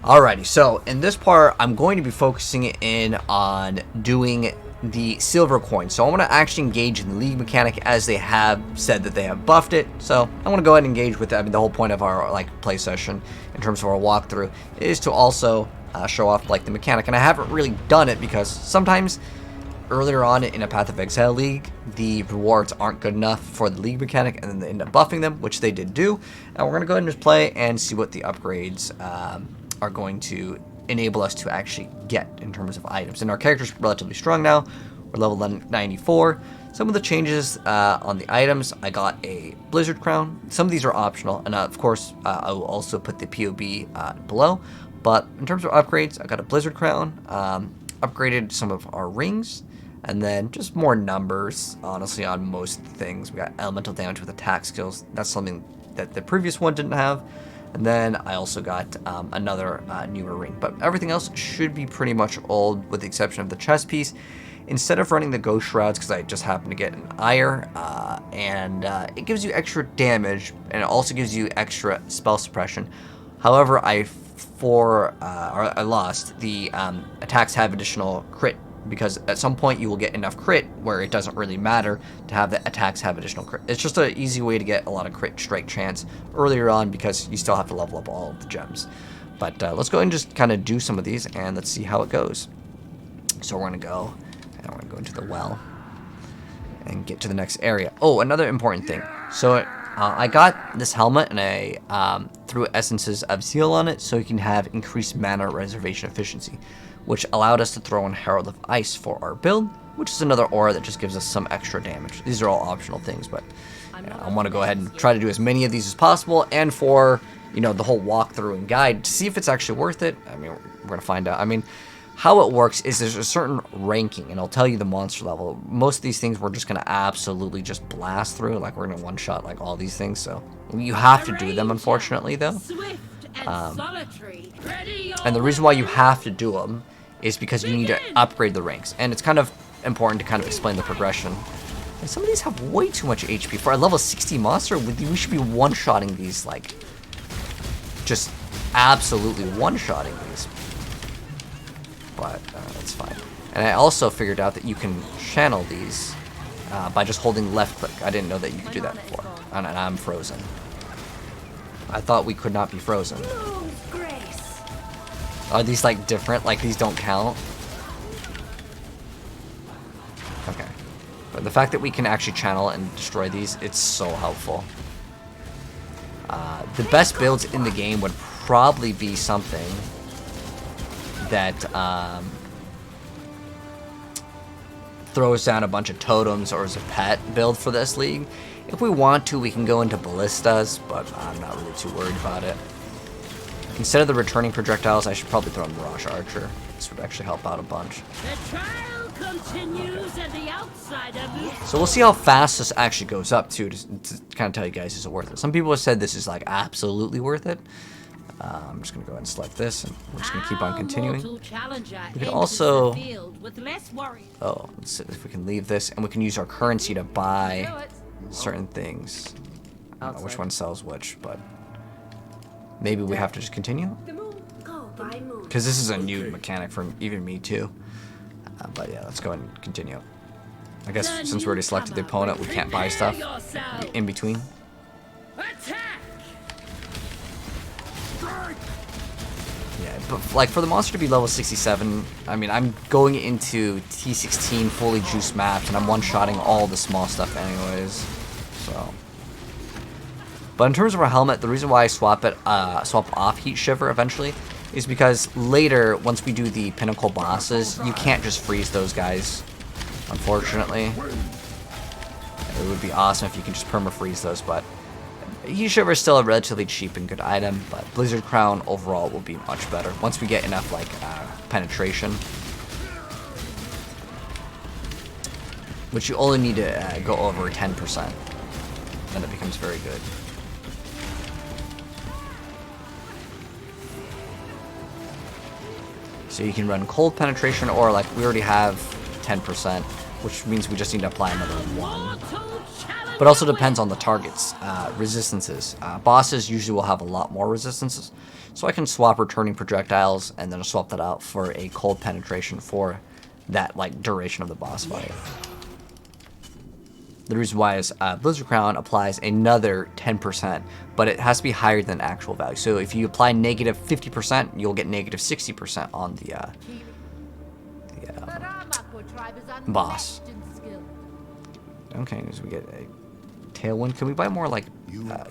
Alrighty, so in this part, I'm going to be focusing in on doing the silver coin. So I want to actually engage in the league mechanic as they have said that they have buffed it. So I want to go ahead and engage with it. I mean, the whole point of our play session in terms of our walkthrough is to also show off the mechanic. And I haven't really done it because sometimes earlier on in a Path of Exile league, the rewards aren't good enough for the league mechanic, and then they end up buffing them, which they did do. And we're going to go ahead and just play and see what the upgrades are going to enable us to actually get in terms of items. And our character's relatively strong now. We're level 94. Some of the changes on the items, I got a Blizzard Crown. Some of these are optional, and of course, I will also put the POB below. But in terms of upgrades, I got a Blizzard Crown, upgraded some of our rings, and then just more numbers, honestly, on most things. We got elemental damage with attack skills. That's something that the previous one didn't have. And then I also got another newer ring. But everything else should be pretty much old, with the exception of the chest piece. Instead of running the Ghost Shrouds, because I just happened to get an Ire, and it gives you extra damage, and it also gives you extra spell suppression. However, I lost. The attacks have additional crit, because at some point you will get enough crit where it doesn't really matter to have the attacks have additional crit. It's just an easy way to get a lot of crit strike chance earlier on, because you still have to level up all of the gems. But let's go ahead and just kind of do some of these, and let's see how it goes. So we're going to go, and we're going to go into the well and get to the next area. Oh, another important thing. So I got this helmet, and I threw essences of Zeal on it, so you can have increased mana reservation efficiency, which allowed us to throw in Herald of Ice for our build, which is another aura that just gives us some extra damage. These are all optional things, but I want to go ahead and try to do as many of these as possible, and for the whole walkthrough and guide to see if it's actually worth it. I mean, we're going to find out. I mean, how it works is there's a certain ranking, and I'll tell you the monster level. Most of these things we're just going to absolutely just blast through, we're going to one-shot all these things, so you have to do them, unfortunately, though. And the reason why you have to do them is because you need to upgrade the ranks, and it's kind of important to kind of explain the progression. And some of these have way too much HP. For a level 60 monster, we should be one-shotting these, just absolutely one-shotting these. But that's fine. And I also figured out that you can channel these by just holding left click. I didn't know that you could do that before. And I'm frozen. I thought we could not be frozen. Are these different? These don't count? Okay. But the fact that we can actually channel and destroy these, it's so helpful. The best builds in the game would probably be something that throws down a bunch of totems, or as a pet build for this league. If we want to, we can go into ballistas, but I'm not really too worried about it. Instead of the returning projectiles, I should probably throw in Mirage Archer. This would actually help out a bunch. The trial continues at the outside of this. So we'll see how fast this actually goes up to kind of tell you guys, is it worth it. Some people have said this is absolutely worth it. I'm just going to go ahead and select this, and we're just going to keep on continuing. We can also, let's see if we can leave this, and we can use our currency to buy certain things. I don't know which one sells which, but maybe we have to just continue, because this is a new mechanic for even me too. But yeah, let's go ahead and continue. I guess since we already selected the opponent, we can't buy stuff in between. Yeah, but for the monster to be level 67, I mean, I'm going into T16 fully juiced maps, and I'm one-shotting all the small stuff anyways. So, but in terms of our helmet, the reason why I swap off Heat Shiver eventually is because later, once we do the pinnacle bosses, you can't just freeze those guys, unfortunately. It would be awesome if you could just perma-freeze those, but Heat Shiver is still a relatively cheap and good item, but Blizzard Crown overall will be much better once we get enough penetration, which you only need to go over 10%, then it becomes very good. So you can run cold penetration, or we already have 10%, which means we just need to apply another 1. but also depends on the target's resistances. Bosses usually will have a lot more resistances, so I can swap returning projectiles and then I'll swap that out for a cold penetration for that like duration of the boss fight. The reason why is Blizzard Crown applies another 10%, but it has to be higher than actual value. So if you apply negative 50%, you'll get negative 60% on the boss. Okay, so we get a tailwind. Can we buy more like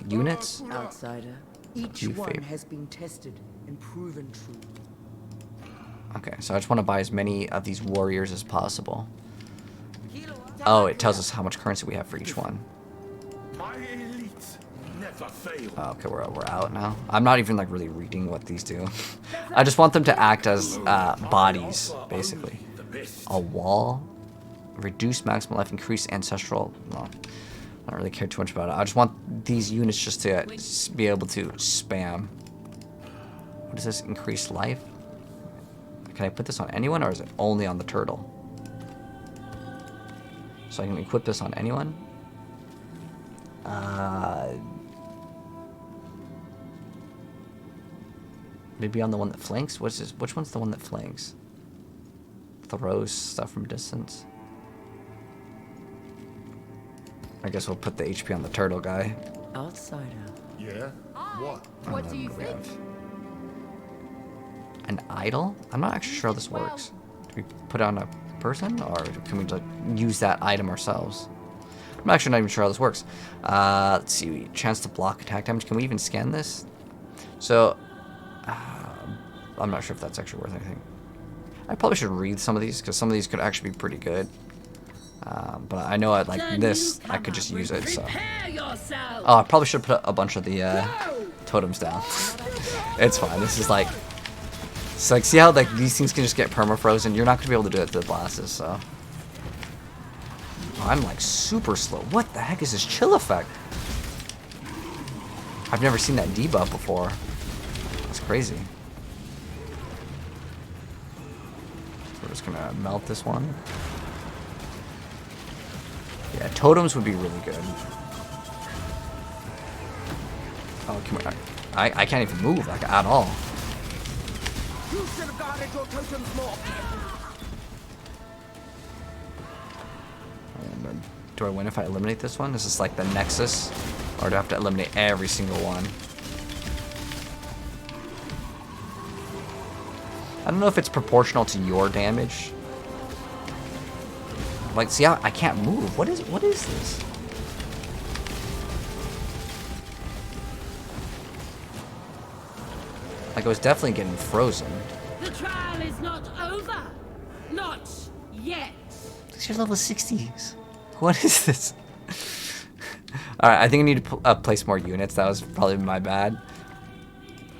units? Outsider, each one has been tested and proven true. Okay, so I just want to buy as many of these warriors as possible. Oh, it tells us how much currency we have for each one. Oh, okay, we're out now. I'm not even like really reading what these do. I just want them to act as bodies, basically. A wall, reduce maximum life, increase ancestral. Well, I don't really care too much about it. I just want these units just to be able to spam. What is this? Increase life? Can I put this on anyone, or is it only on the turtle? So I can equip this on anyone. Maybe on the one that flanks? What's this? Which one's the one that flanks? Throws stuff from distance. I guess we'll put the HP on the turtle guy. Outsider. Yeah? What? What do you think? An idol? I'm not actually sure how this works. Do we put it on a person, or can we like use that item ourselves? I'm actually not even sure how this works. Let's see, chance to block attack damage. Can we even scan this? So, I'm not sure if that's actually worth anything. I probably should read some of these, because some of these could actually be pretty good. But I know I like this, I could just use it, so. Oh, I probably should put a bunch of the totems down. It's fine, this is like, it's like, see how like these things can just get perma-frozen? You're not going to be able to do it to the bosses, so. Oh, I'm like super slow. What the heck is this chill effect? I've never seen that debuff before. That's crazy. So we're just going to melt this one. Yeah, totems would be really good. Oh, come on. I can't even move like at all. You should have guarded your totems more. And, do I win if I eliminate this one? Is this like the Nexus? Or do I have to eliminate every single one? I don't know if it's proportional to your damage. Like, see how I can't move. What is this? Like, I was definitely getting frozen. The trial is not over. Not yet. These are level 60s. What is this? Alright, I think I need to place more units. That was probably my bad.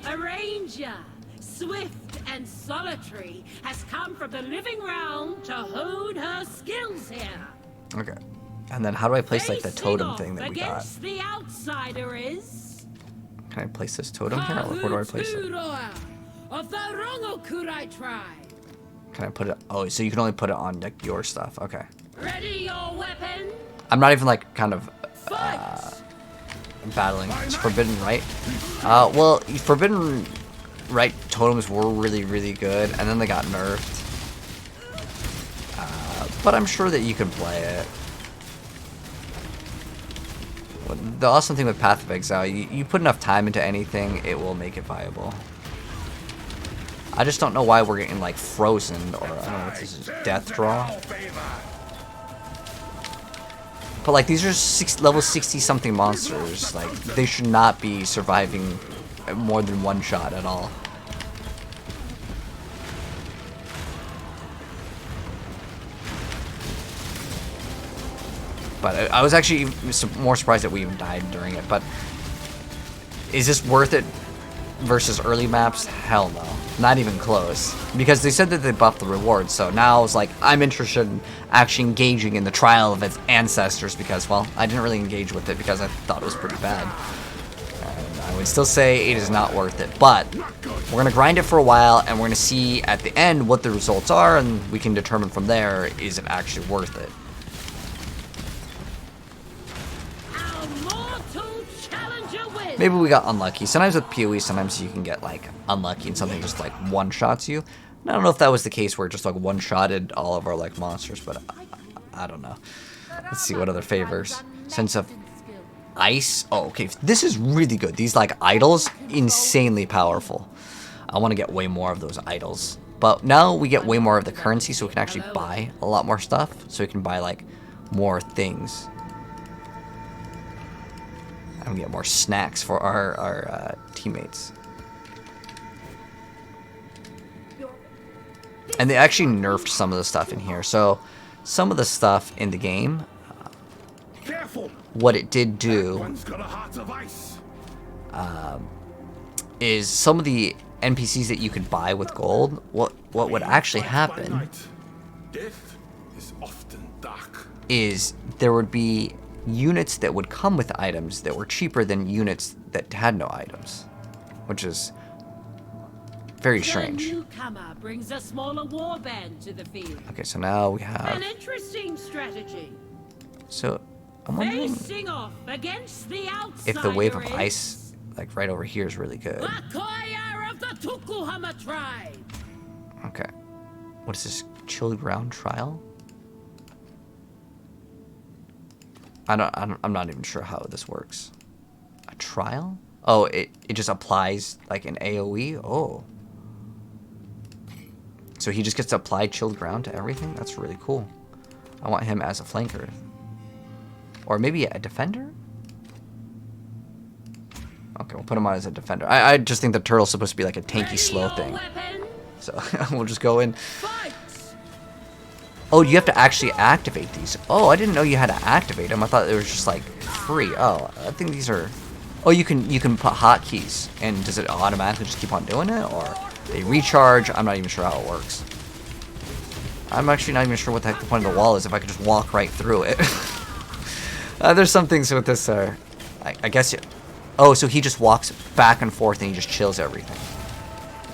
A ranger, swift and solitary, has come from the living realm to hone her skills here. Okay. And then how do I place like the totem thing that we got? Against the outsider is Can I place this totem here? Or where do I place it? of the Rongokurai tribe. Can I put it? Oh, so you can only put it on like your stuff. Okay. Ready your weapon. I'm not even like kind of battling. It's Forbidden Right. Well, Forbidden Right totems were really, really good, and then they got nerfed. But I'm sure that you can play it. The awesome thing with Path of Exile, you put enough time into anything, it will make it viable. I just don't know why we're getting like frozen, or I don't know what this is, death draw. But like these are level 60 something monsters. Like they should not be surviving more than one shot at all. But I was actually more surprised that we even died during it. But is this worth it versus early maps? Hell no. Not even close. Because they said that they buffed the rewards. So now it's like, I'm interested in actually engaging in the trial of its ancestors. Because, well, I didn't really engage with it because I thought it was pretty bad. And I would still say it is not worth it. But we're going to grind it for a while. And we're going to see at the end what the results are. And we can determine from there, is it actually worth it. maybe we got unlucky. Sometimes with PoE, sometimes you can get like unlucky and something just like one-shots you. And I don't know if that was the case where it just like one-shotted all of our like monsters, but I don't know. Let's see what other favors. Sense of ice. Oh, okay. This is really good. These like idols, insanely powerful. I want to get way more of those idols. But now we get way more of the currency, so we can actually buy a lot more stuff. So we can buy like more things. And we get more snacks for our teammates. And they actually nerfed some of the stuff in here. So some of the stuff in the game, what it did do is some of the NPCs that you could buy with gold, what would actually happen is there would be units that would come with items that were cheaper than units that had no items, which is very strange. The newcomer brings a smaller warband to the field. Okay, so now we have... An interesting strategy. So, I'm wondering Facing off against the if the wave of outsider ice, like right over here, is really good. Bakoya of the Tukuhama tribe. Okay. What is this? Chilled ground trial? I'm not even sure how this works. A trial? Oh, it just applies like an AoE? Oh. So he just gets to apply chilled ground to everything? That's really cool. I want him as a flanker. Or maybe a defender? Okay, we'll put him on as a defender. I just think the turtle's supposed to be like a tanky, slow thing. So we'll just go in. Oh, you have to actually activate these. Oh, I didn't know you had to activate them. I thought they were just like free. Oh, I think these are... Oh, you can put hotkeys. And does it automatically just keep on doing it? Or they recharge? I'm not even sure how it works. I'm actually not even sure what the heck the point of the wall is if I could just walk right through it. There's some things with this, I guess... Oh, so he just walks back and forth and he just chills everything.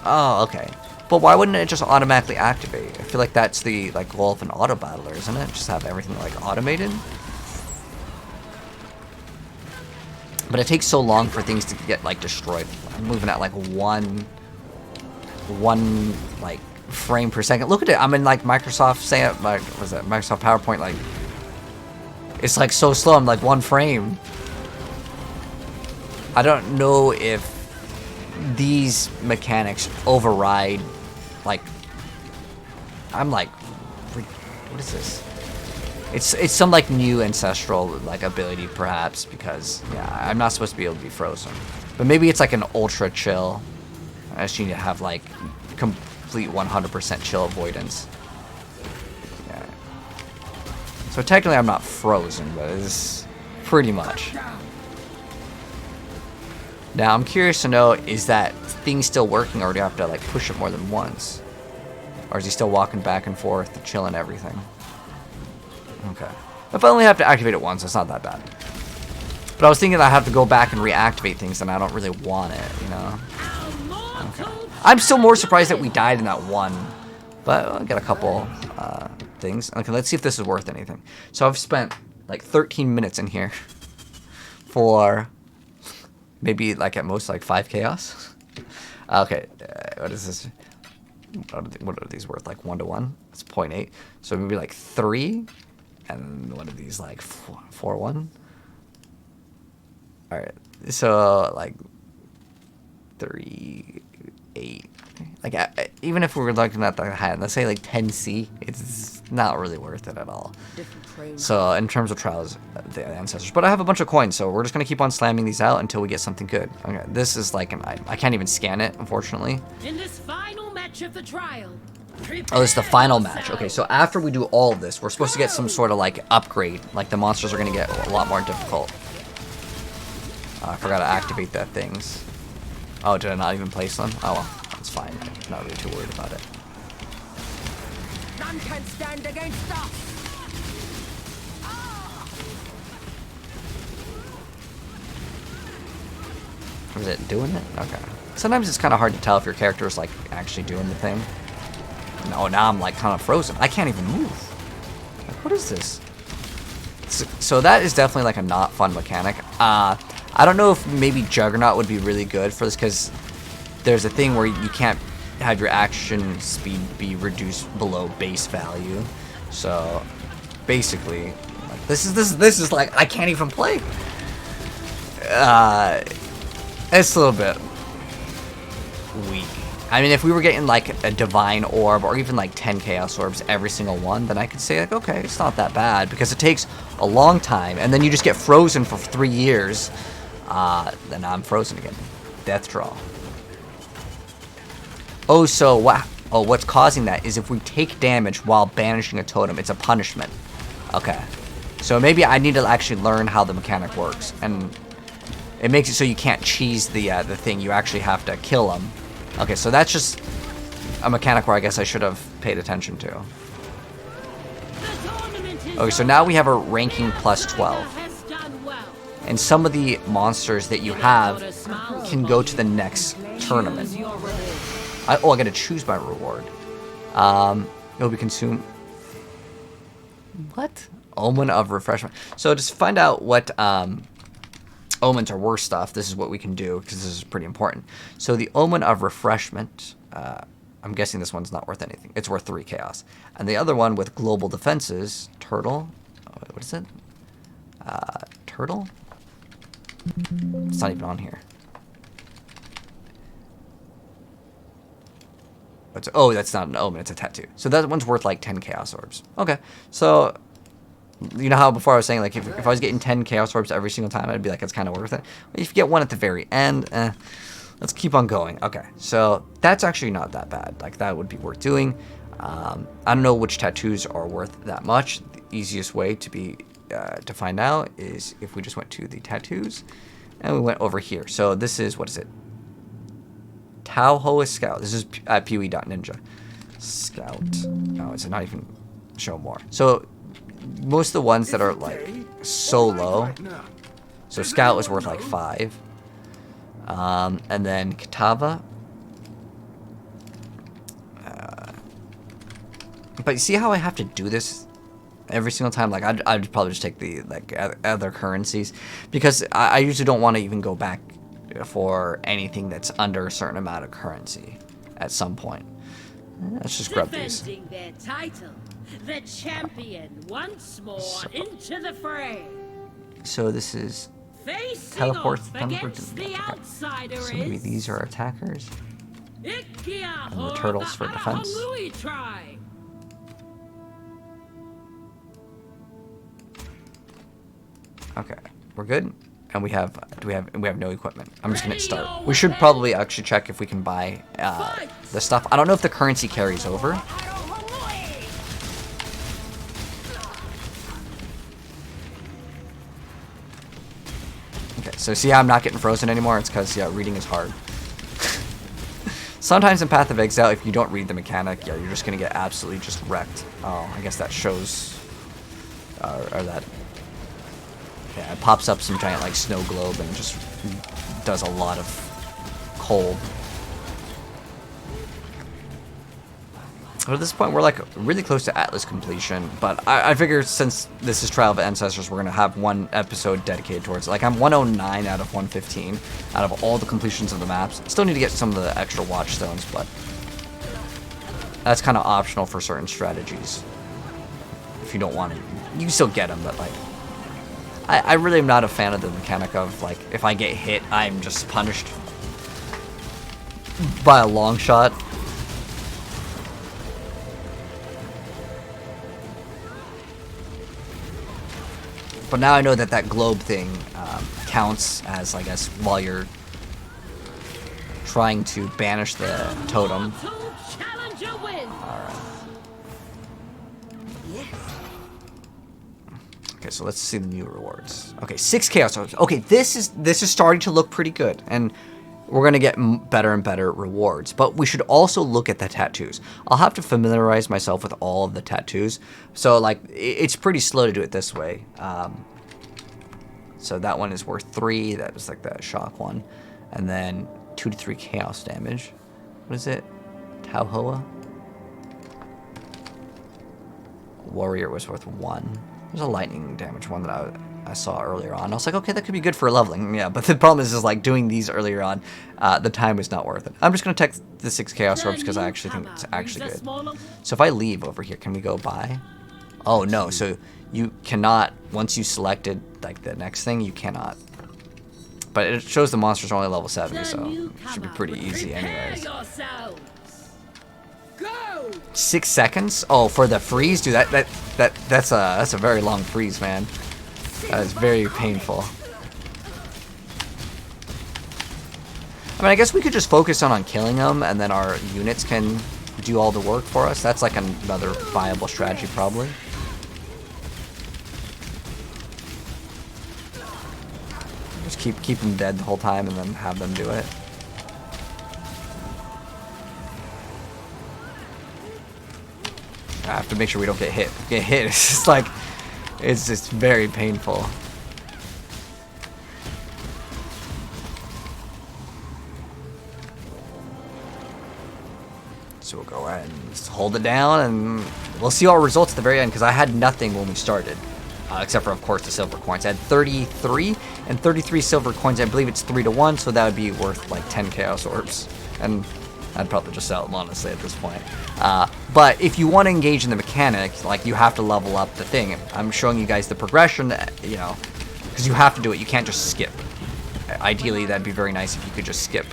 Oh, okay. But why wouldn't it just automatically activate? I feel like that's the goal of an auto battler, isn't it? Just have everything like automated. But it takes so long for things to get like destroyed. I'm moving at like one like frame per second. Look at it. I'm in like Microsoft Microsoft PowerPoint. Like it's like so slow. I'm like one frame. I don't know if these mechanics override, like, I'm like, what is this? It's some like new ancestral like ability perhaps, because yeah, I'm not supposed to be able to be frozen, but maybe it's like an ultra chill. I just need to have like complete 100% chill avoidance. Yeah. So technically I'm not frozen, but it's pretty much. Now, I'm curious to know, is that thing still working, or do you have to, like, push it more than once? Or is he still walking back and forth, chilling everything? Okay. If I only have to activate it once, it's not that bad. But I was thinking that I have to go back and reactivate things, and I don't really want it, you know? Okay. I'm still more surprised that we died in that one. But I'll get a couple things. Okay, let's see if this is worth anything. So I've spent, like, 13 minutes in here for... maybe like at most like 5 chaos. Okay, what is this? What are these worth? Like 1 to 1? It's 0.8. So maybe like 3. And what are these like 4-1? All right. So like 3, 8. Like even if we were looking at the high, let's say like 10C, it's not really worth it at all. So in terms of trials, the ancestors. But I have a bunch of coins, so we're just gonna keep on slamming these out until we get something good. Okay, this is like an item. I can't even scan it, unfortunately. In this final match of the trial. Oh, this is the final match. Okay, so after we do all of this, we're supposed to get some sort of like upgrade. Like the monsters are gonna get a lot more difficult. I forgot to activate that things. Oh, did I not even place them? Oh well, that's fine. I'm not really too worried about it. None can stand against us. Was it doing it? Okay. Sometimes it's kind of hard to tell if your character is like actually doing the thing. No, now I'm like kind of frozen. I can't even what is this? So that is definitely like a not fun mechanic. I I don't know if maybe Juggernaut would be really good for this, because there's a thing where you can't have your action speed be reduced below base value. So basically, this is like I can't even play. It's a little bit weak. I mean, if we were getting like a Divine Orb or even like 10 Chaos Orbs every single one, then I could say like, okay, it's not that bad, because it takes a long time, and then you just get frozen for 3 years. Then I'm frozen again. Death draw. Oh, so what? Oh, what's causing that is if we take damage while banishing a totem, it's a punishment. Okay. So maybe I need to actually learn how the mechanic works, and it makes it so you can't cheese the thing. You actually have to kill them. Okay, so that's just a mechanic where I guess I should have paid attention to. Okay, so now we have a ranking plus 12. And some of the monsters that you have can go to the next tournament. I gotta choose my reward. It'll be consumed. What? Omen of Refreshment. So just find out what omens are worth stuff. This is what we can do, because this is pretty important. So the Omen of Refreshment, I'm guessing this one's not worth anything. It's worth 3 chaos. And the other one with global defenses, Turtle. Oh, what is it? Turtle? It's not even on here. Oh, that's not an omen, it's a tattoo. So that one's worth like 10 chaos orbs. Okay, so you know how before I was saying like if I was getting 10 chaos orbs every single time, I'd be like, it's kind of worth it. If you get one at the very end, let's keep on going. Okay, so that's actually not that bad. Like that would be worth doing. I don't know which tattoos are worth that much. The easiest way to find out is if we just went to the tattoos and we went over here. So this is, what is it? Tauhoa Scout. This is at Pewee.Ninja. Scout. No, it's not even show more. So most of the ones that are like solo. So Scout was worth like 5. And then Katava. But you see how I have to do this every single time? Like I'd probably just take the like other currencies, because I usually don't want to even go back for anything that's under a certain amount of currency at some point. Let's just grab these. Their title, the champion once more into the fray. So this is teleport against the outsider. So maybe these are attackers, and the turtles for defense. Okay, we're good. And we have no equipment. I'm just gonna hit start. We should probably actually check if we can buy the stuff. I don't know if the currency carries over. Okay, so see how I'm not getting frozen anymore? It's because, yeah, reading is hard. Sometimes in Path of Exile, if you don't read the mechanic, yeah, you're just gonna get absolutely just wrecked. Oh, I guess that shows, or that. Yeah, it pops up some giant like snow globe and just does a lot of cold. But at this point, we're like really close to Atlas completion. But I figure since this is Trial of Ancestors, we're gonna have one episode dedicated towards it. Like I'm 109 out of 115 out of all the completions of the maps. Still need to get some of the extra watch stones, but that's kind of optional for certain strategies. If you don't want it, you can still get them, but like. I really am not a fan of the mechanic of, like, if I get hit, I'm just punished by a long shot. But now I know that that globe thing counts as, I guess, while you're trying to banish the totem. Alright. Okay, so let's see the new rewards. Okay, 6 chaos orbs. Okay, this is starting to look pretty good, and we're gonna get better and better rewards. But we should also look at the tattoos. I'll have to familiarize myself with all of the tattoos. So like, it's pretty slow to do it this way. So that one is worth 3. That was like the shock one, and then 2 to 3 chaos damage. What is it? Tauhoa. Warrior was worth 1. There's a lightning damage one that I saw earlier on. I was like, okay, that could be good for leveling. Yeah, but the problem is like doing these earlier on, the time is not worth it. I'm just going to take the 6 Chaos Orbs because I actually think it's actually good. So if I leave over here, can we go buy? Oh, no. So you cannot, once you selected like the next thing, you cannot. But it shows the monsters are only level 70, so it should be pretty easy anyways. 6 seconds? Oh, for the freeze? Dude, that's a very long freeze, man. That is very painful. I mean, I guess we could just focus on killing them, and then our units can do all the work for us. That's like another viable strategy, probably. Just keep them dead the whole time, and then have them do it. I have to make sure we don't get hit. Get hit. It's just like, it's just very painful. So we'll go ahead and just hold it down, and we'll see our results at the very end, because I had nothing when we started. Except for, of course, the silver coins. I had 33, and 33 silver coins. I believe it's 3 to 1, so that would be worth like 10 Chaos Orbs. And I'd probably just sell them, honestly, at this point. But if you want to engage in the mechanic, like, you have to level up the thing. I'm showing you guys the progression, you know, because you have to do it. You can't just skip. Ideally, that'd be very nice if you could just skip.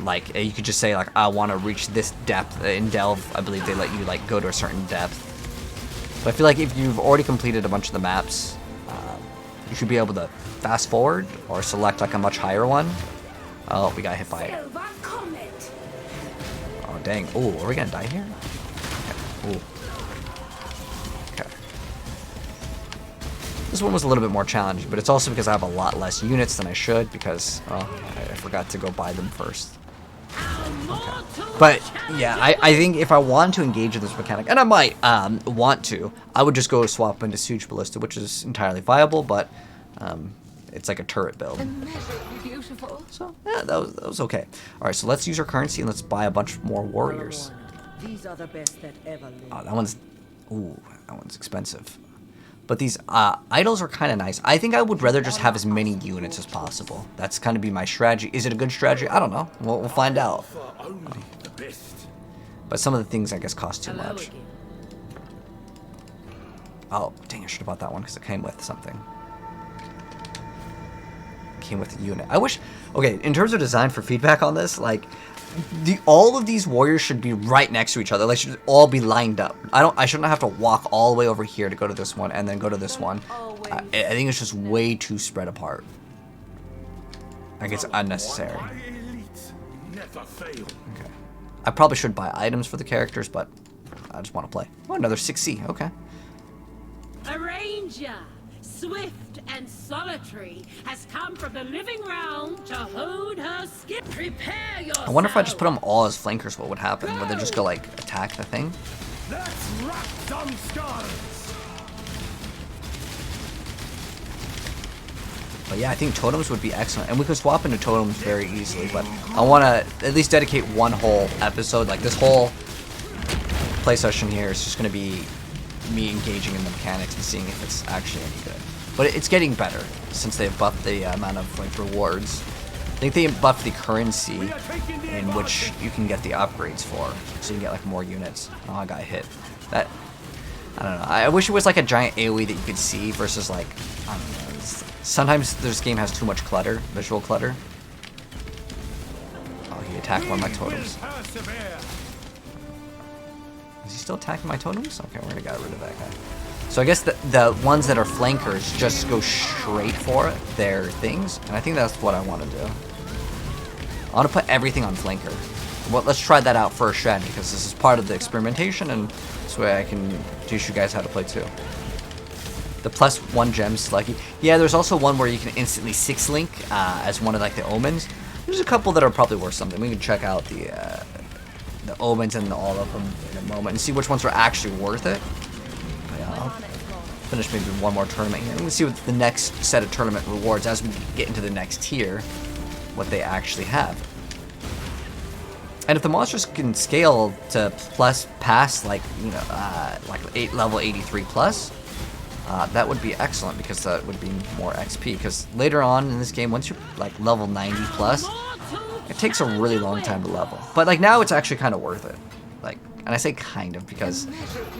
Like, you could just say, like, I want to reach this depth. In Delve, I believe they let you, like, go to a certain depth. But I feel like if you've already completed a bunch of the maps, you should be able to fast forward or select, like, a much higher one. Oh, we got hit by it. Oh, dang. Oh, are we gonna die here? Okay. Ooh. Okay. This one was a little bit more challenging, but it's also because I have a lot less units than I should because, well, I forgot to go buy them first. Okay. But, yeah, I think if I want to engage in this mechanic, and I might want to, I would just go swap into Siege Ballista, which is entirely viable, but it's like a turret build. So, yeah, that was okay. Alright, so let's use our currency and let's buy a bunch more warriors. These are the best that ever lived. Oh, that one's expensive. But these idols are kind of nice. I think I would rather just have as many units as possible. That's kind of be my strategy. Is it a good strategy? I don't know. We'll find out. But some of the things, I guess, cost too much. Oh, dang, I should have bought that one because it came with something. Came with a unit. I wish... Okay, in terms of design for feedback on this, like... all of these warriors should be right next to each other. They should all be lined up. I shouldn't have to walk all the way over here to go to this one and then go to this one. I think it's just way too spread apart. I think it's unnecessary. Okay. I probably should buy items for the characters, but I just want to play. Oh, another 6C. Okay. A ranger, swift and solitary, has come from the living realm to hone her skill. Prepare yourself. I wonder if I just put them all as flankers, what would happen? Would they just go, like, attack the thing? Let's rock some skulls. But yeah, I think totems would be excellent. And we could swap into totems very easily. But I want to at least dedicate one whole episode. Like, this whole play session here is just going to be me engaging in the mechanics and seeing if it's actually any good. But it's getting better since they've buffed the amount of, like, rewards. I think they buffed the currency in which you can get the upgrades for. So you can get, like, more units. Oh, I got hit. That... I don't know. I wish it was, like, a giant AoE that you could see versus, like... I don't know. Sometimes this game has too much clutter. Visual clutter. Oh, he attacked one of my totems. Is he still attacking my totems? Okay, we're gonna get rid of that guy. So I guess the ones that are flankers just go straight for their things, and I think that's what I want to do. I want to put everything on flanker. Well, let's try that out for a strategy, because this is part of the experimentation, and this way I can teach you guys how to play too. The +1 gem sluggy. Yeah, there's also one where you can instantly 6-link as one of, like, the omens. There's a couple that are probably worth something. We can check out the omens and all of them in a moment and see which ones are actually worth it. I'll finish maybe one more tournament here. And we'll see what the next set of tournament rewards as we get into the next tier, what they actually have. And if the monsters can scale to past like, you know, like level 83 plus, that would be excellent because that would be more XP. Because later on in this game, once you're like level 90 plus, it takes a really long time to level. But like now, it's actually kind of worth it. Like, and I say kind of because,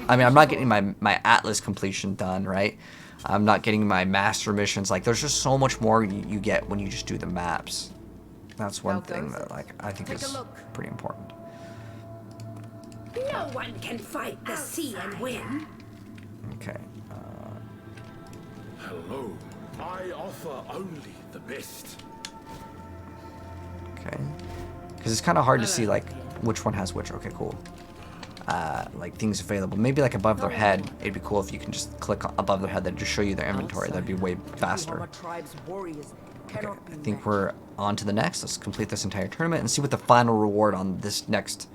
I mean, I'm not getting my Atlas completion done, right? I'm not getting my master missions. Like, there's just so much more you get when you just do the maps. That's one thing that like I think is pretty important. No one can fight the sea and win. Okay. Hello. I offer only the best. Okay. Because it's kind of hard to see like which one has which. Okay, cool. Like things available. Maybe like above their head. It'd be cool if you can just click above their head. That'd just show you their inventory. That'd be way faster. Okay, I think we're on to the next. Let's complete this entire tournament and see what the final reward on this next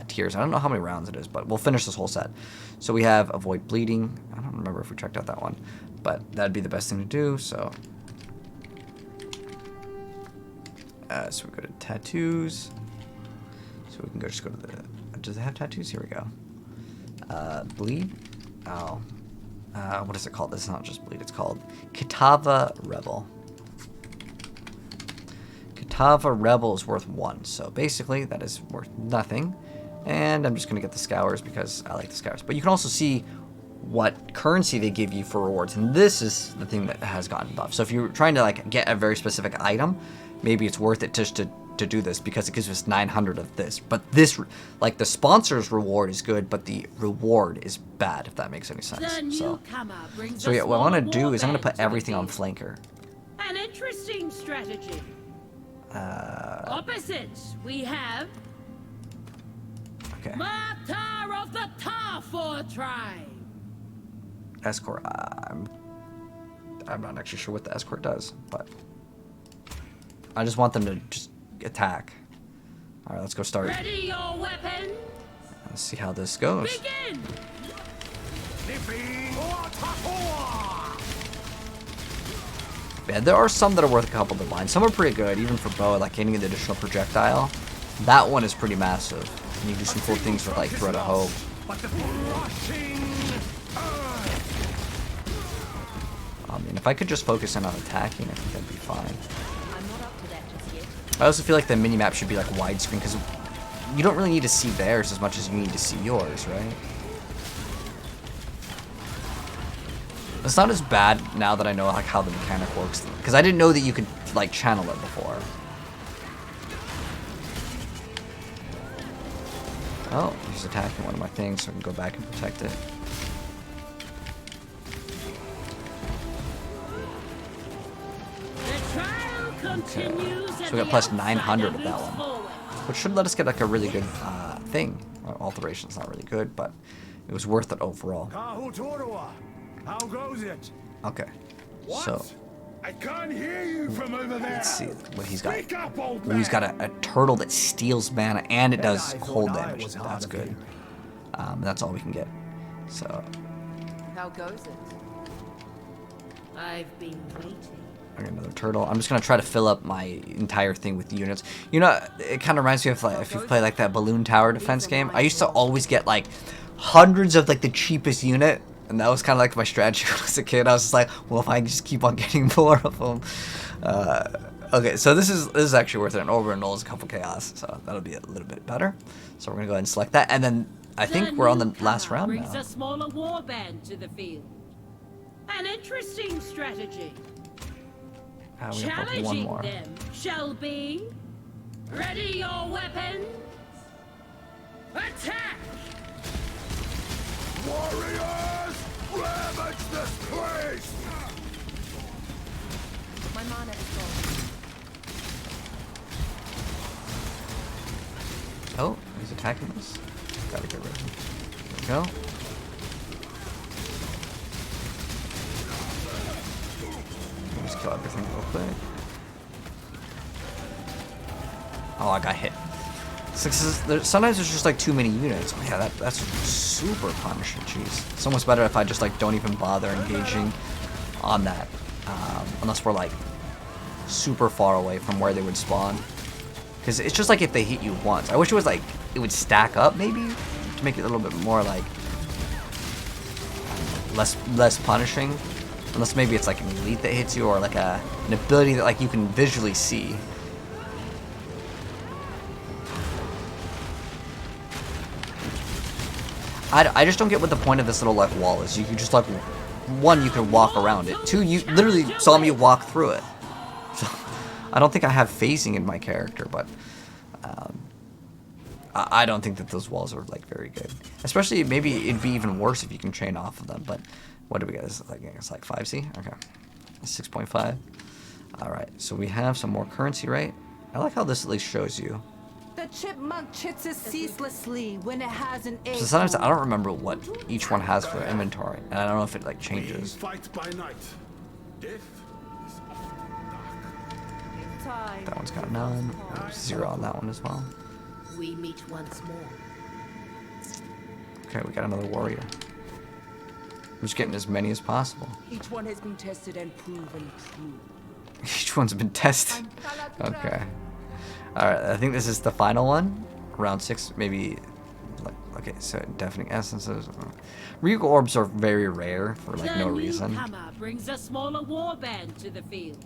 tiers. I don't know how many rounds it is, but we'll finish this whole set. So we have avoid bleeding. I don't remember if we checked out that one, but that'd be the best thing to do. So, so we go to tattoos. So we can just go to the. Does it have tattoos? Here we go. Bleed. Oh. What is it called? This is not just bleed. It's called Kitava Rebel. Kitava Rebel is worth 1. So basically, that is worth nothing. And I'm just going to get the Scours because I like the Scours. But you can also see what currency they give you for rewards. And this is the thing that has gotten buffed. So if you're trying to like get a very specific item, maybe it's worth it just to do this because it gives us 900 of this. But this, like the sponsor's reward is good, but the reward is bad, if that makes any sense. So yeah, what I want to do is I'm going to put everything on flanker. An interesting strategy. Opposite, we have Martyr of the Tarfor tribe. Escort. I'm not actually sure what the escort does, but I just want them to just attack. All right, let's go start. Ready your weapons. Let's see how this goes. Begin. Yeah, there are some that are worth a couple divine. Some are pretty good, even for bow, like getting the additional projectile. That one is pretty massive. And you do some cool things with like Thread of Hope. And if I could just focus in on attacking, I think that'd be fine. I also feel like the mini-map should be like widescreen, because you don't really need to see theirs as much as you need to see yours, right? It's not as bad now that I know like how the mechanic works, because I didn't know that you could like channel it before. Oh, he's attacking one of my things, so I can go back and protect it. Okay. So we got plus 900 of that one, which should let us get like a really good thing. Alteration's not really good, but it was worth it overall. How goes it? Okay, what? So I can't hear you from over there. Let's see what he's got. Speak up, old Ooh, he's got man. a turtle that steals mana and it does cold damage. That's good. That's all we can get. So How goes it? I've been waiting. I got another turtle. I'm just gonna try to fill up my entire thing with units. You know, it kind of reminds me of like if you play like that balloon tower defense game. I used to always get like hundreds of like the cheapest unit, and that was kind of like my strategy when I was a kid. I was just like, well, if I just keep on getting more of them. Okay, so this is actually worth it. And over and is a couple chaos, so that'll be a little bit better. So we're gonna go ahead and select that, and then I think we're on the last round brings now. a smaller warband to the field. An interesting strategy. We have one Challenging more. them shall be. Ready your weapons. Attack! Warriors, ravage this place! My mana is gone. Oh, he's attacking us. Gotta get rid of him. There we go. Just kill everything real quick. Oh, I got hit. Sometimes there's just like too many units. Oh, yeah, that's super punishing. Jeez, it's almost better if I just like don't even bother engaging on that, unless we're like super far away from where they would spawn. Because it's just like if they hit you once. I wish it was like it would stack up maybe to make it a little bit more like less punishing, unless maybe it's like an elite that hits you, or like an ability that like you can visually see. I just don't get what the point of this little like wall is. You can just like, one, you can walk around it. Two, you literally saw me walk through it. So I don't think I have phasing in my character, but I don't think that those walls are like very good. Especially maybe it'd be even worse if you can chain off of them. But what do we get? It's like 5C. Okay, 6.5. All right, so we have some more currency, right? I like how this at least shows you. The chipmunk chits ceaselessly when it has an egg. So sometimes I don't remember what each one has for inventory, and I don't know if it like changes. Fight by night. Death is often That one's got none. There's 0 on that one as well. We meet once more. Okay, we got another warrior. I'm just getting as many as possible. Each one has been tested and proven true. Each one's been tested. Okay. Alright, I think this is the final one. Round 6, maybe. Okay, so deafening essences. Regal orbs are very rare for like no reason. The newcomer brings a smaller warband to the field.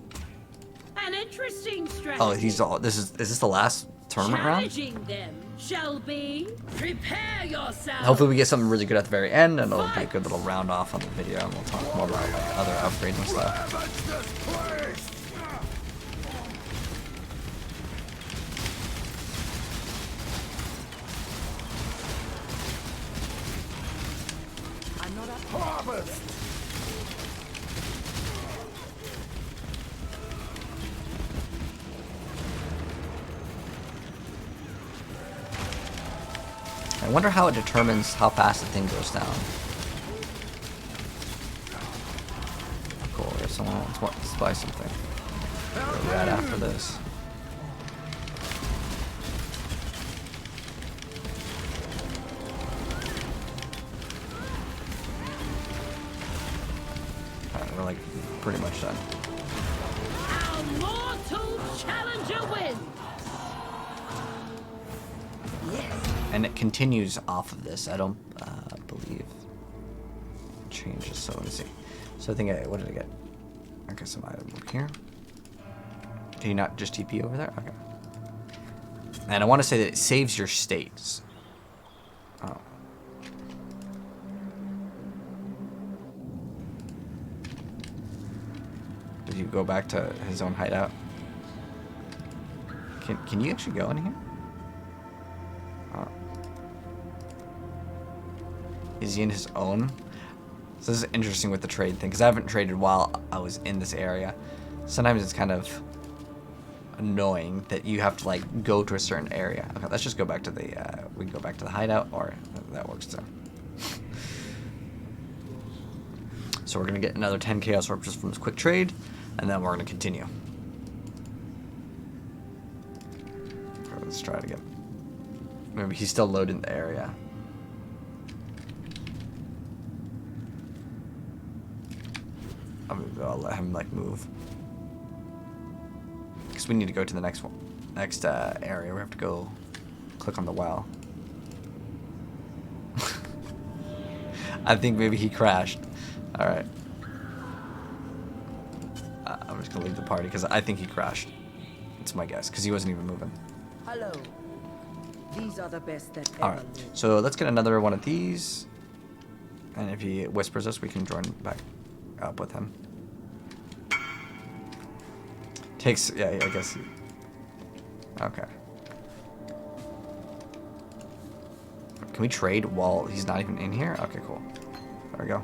An interesting strategy. Oh, he's all. Is this the last tournament round? Challenging them shall be. Prepare yourself. Hopefully we get something really good at the very end, and it'll be a good little round off on the video, and we'll talk more about like other upgrades and stuff. harvest. I wonder how it determines how fast the thing goes down. Cool, if someone wants to buy something. Where are we at after this? Alright, we're like pretty much done. Our mortal challenger wins. And it continues off of this. I don't believe it changes. So let me see. So I think what did I get? Okay, some item over here. Can you not just TP over there? Okay. And I want to say that it saves your states. Oh. Did you go back to his own hideout? Can you actually go in here? Oh. Is he in his own? So this is interesting with the trade thing, because I haven't traded while I was in this area. Sometimes it's kind of annoying that you have to like go to a certain area. Okay, let's just go back to the we can go back to the hideout, or that works too. So we're gonna get another 10 chaos orb just from this quick trade, and then we're gonna continue. Okay, let's try it again. Maybe he's still loading the area. I'll let him like move, because we need to go to the next one, area. We have to go click on the well. I think maybe he crashed. All right. I'm just gonna leave the party because I think he crashed. It's my guess, because he wasn't even moving. Hello. These are the best that All ever right. lived. So let's get another one of these, and if he whispers us, we can join back up with him. Takes, yeah, I guess. Okay. Can we trade while he's not even in here? Okay, cool. There we go.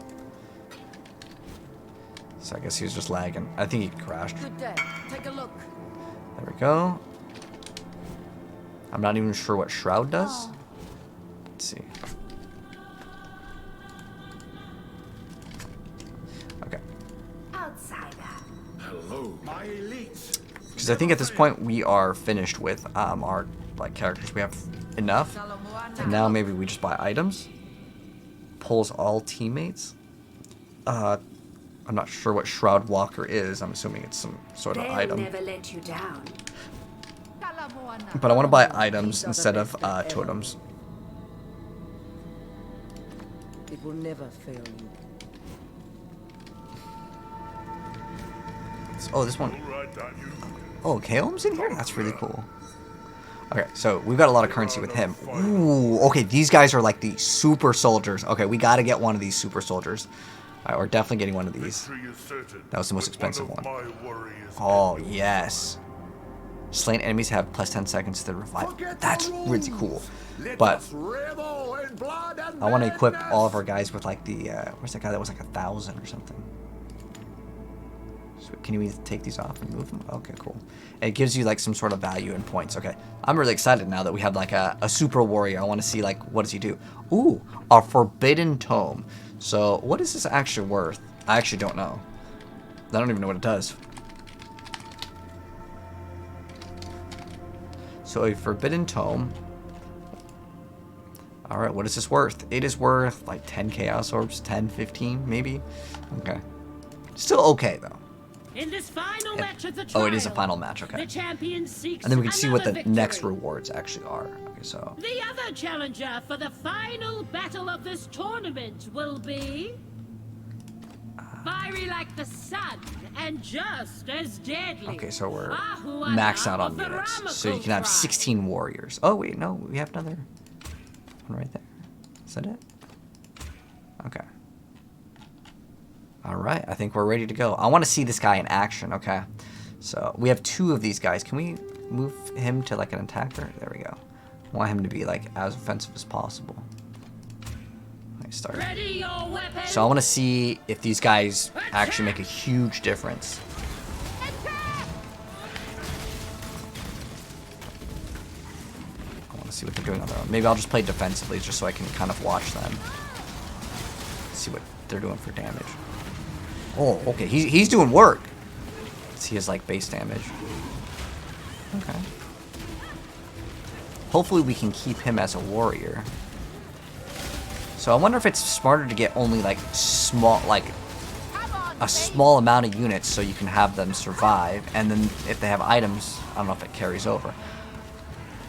So I guess he was just lagging. I think he crashed. Good day. Take a look. There we go. I'm not even sure what Shroud does. Let's see. Okay. Hello, my elite. Because I think at this point we are finished with our like characters. We have enough, and now maybe we just buy items. Pulls all teammates. I'm not sure what Shroud Walker is. I'm assuming it's some sort of item. Never let you down. But I want to buy items instead of totems. It will never fail you. Oh, this one. All right, Daniel. Oh, Kael'm's in here? That's really cool. Okay, so we've got a lot of currency with him. Ooh, okay, these guys are like the super soldiers. Okay, we got to get one of these super soldiers. All right, we're definitely getting one of these. Victory is certain, That was the most but expensive of one. my warriors Oh, can do yes. Slain enemies have plus 10 seconds to the revive. Forget That's the really rules. cool. Let But us revel in blood and I want to equip madness. all of our guys with like the, where's that guy that was like 1,000 or something? So can you either take these off and move them? Okay, cool. It gives you like some sort of value in points. Okay, I'm really excited now that we have like a super warrior. I want to see like, what does he do? Ooh, a forbidden tome. So what is this actually worth? I actually don't know. I don't even know what it does. So a forbidden tome. Alright, what is this worth? It is worth like 10 chaos orbs, 10, 15 maybe? Okay. Still okay though. In this final match of the Oh, it is a trial, final match, okay. The champion seeks And then we can see what the another next victory. rewards actually are. Okay, so The other challenger for the final battle of this tournament will be fiery like the sun and just as deadly. okay, so we're Ahuana maxed out on of the units. So you Ramako can have tribe. 16 warriors. Oh wait, no, we have another one right there. Is that it? Okay. Alright, I think we're ready to go. I want to see this guy in action, okay. So we have 2 of these guys. Can we move him to like an attacker? There we go. I want him to be like as offensive as possible. Let's start. Ready your weapon. So I want to see if these guys actually make a huge difference. I want to see what they're doing on their own. Maybe I'll just play defensively just so I can kind of watch them. See what they're doing for damage. Oh, okay. He's doing work. Let's see his like base damage. Okay. Hopefully we can keep him as a warrior. So I wonder if it's smarter to get only like small, like a small amount of units so you can have them survive, and then if they have items, I don't know if it carries over.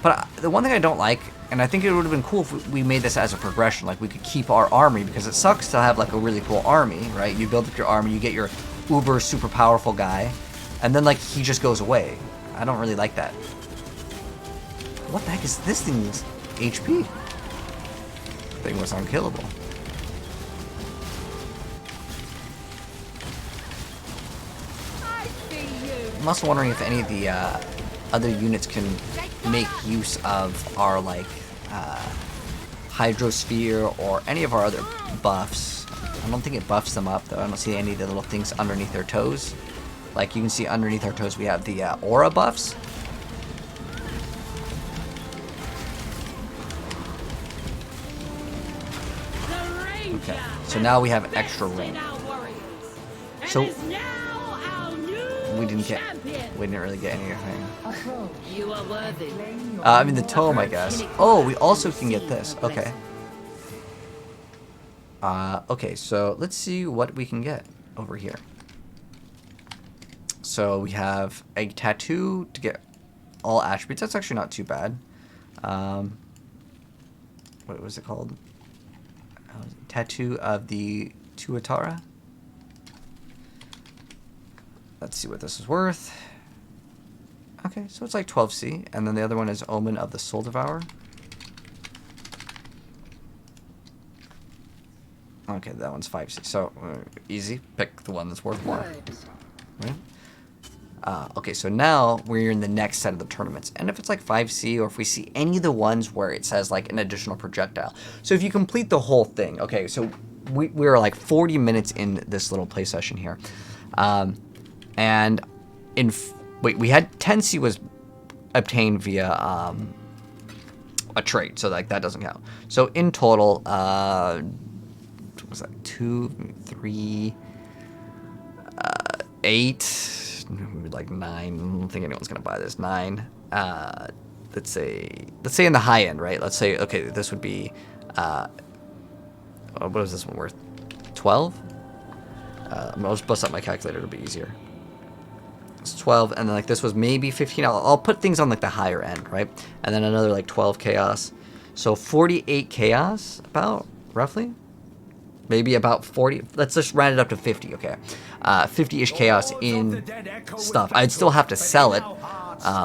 But the one thing I don't like, and I think it would have been cool if we made this as a progression, like we could keep our army, because it sucks to have like a really cool army, right? You build up your army, you get your uber super powerful guy, and then like he just goes away. I don't really like that. What the heck is this thing's HP? Thing was unkillable. I'm also wondering if any of the other units can make use of our like hydrosphere or any of our other buffs. I don't think it buffs them up though. I don't see any of the little things underneath their toes. Like you can see underneath our toes we have the aura buffs. Okay, so now we have extra range. So we didn't really get anything. You are worthy. I mean the tome, I guess. Oh, we also can get this. Okay. Okay, so let's see what we can get over here. So we have a tattoo to get all attributes. That's actually not too bad. What was it called? Tattoo of the Tuatara. Let's see what this is worth. Okay, so it's like 12C, and then the other one is Omen of the Soul Devourer. Okay, that one's 5C, so easy. Pick the one that's worth more. Right? Okay, so now we're in the next set of the tournaments, and if it's like 5C, or if we see any of the ones where it says like an additional projectile. So if you complete the whole thing, okay, so we're like 40 minutes in this little play session here, and we had 10C was obtained via a trade, so like that doesn't count. So in total, what was that? 2, 3, 8. Like 9. I don't think anyone's gonna buy this. 9. Let's say in the high end, right? Let's say, okay, this would be what is this one worth? 12. I'll just bust up my calculator, it'll be easier. It's 12, and then like this was maybe 15. I'll put things on like the higher end, right? And then another like 12 chaos. So 48 chaos, about roughly. Maybe about 40. Let's just round it up to 50, okay? 50-ish chaos in stuff. I'd still have to sell it,